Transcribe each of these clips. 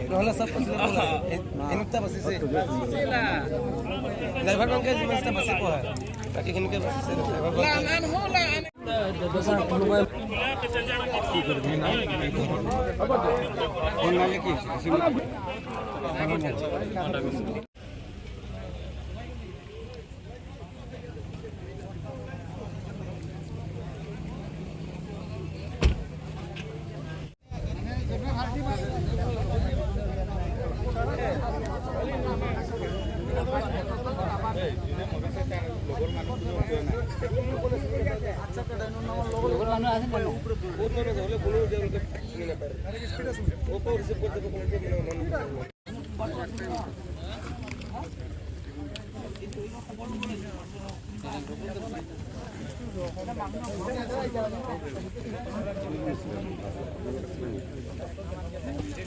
নহ'লে চব এনেকুৱা বাচিছে ড্ৰাইভাৰখনকে যিমানটা বাচি পোৱা বাকীখিনিকে বাচিছে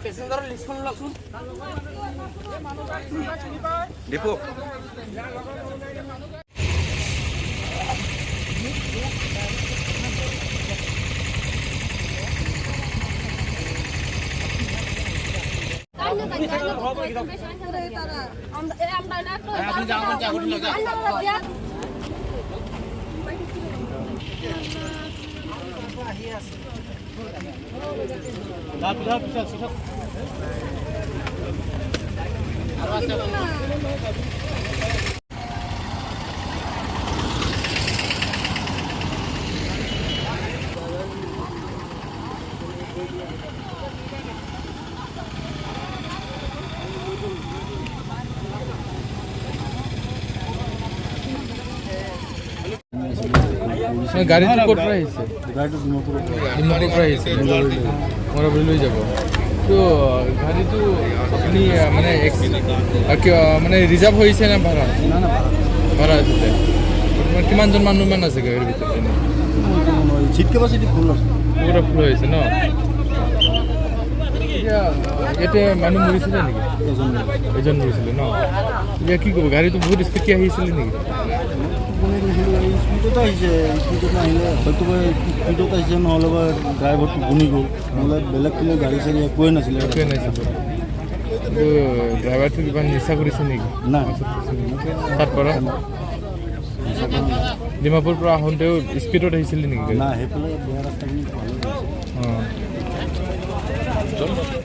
পেছেঞ্জাৰৰ লিষ্টখন লওকচোন ডিপু গাড়ীটো ক'ৰ পৰা আহিছে? গাড়ীটো ডিমাপুৰৰ পৰা আহিছে মৰাবৰী লৈ যাব। তো গাড়ীটো আপুনি মানে ৰিজাৰ্ভ হৈছে নে ভাড়া? ভাড়া আছিলে। কিমানজন মানুহমান আছে গাড়ীৰ ভিতৰত? চিট কেপাচিটি ফুল আছে, পুৰা ফুল হৈছে ন? এতিয়া মানুহ মৰিছিলে নেকি? এজন মৰিছিলে ন? এতিয়া কি ক'ব? গাড়ীটো বহুত স্পীডকৈ আহিছিলে নেকি? স্পীডত আহিছে, স্পীডত নাহিলে হয়তো স্পীডত আহিছে, নহ'লে বা ড্ৰাইভাৰটো বনি গ'ল, নহ'লে বেলেগ কোনো গাড়ী চাড়ী একোৱে নাছিলে। কিন্তু ড্ৰাইভাৰটো কিবা নিচা কৰিছে নেকি? নাই, তাৰ পৰা ডিমাপুৰৰ পৰা আহোঁতেও স্পীডত আহিছিলে নেকি? নাই, সেইফালে বেয়া ৰাস্তাখিনি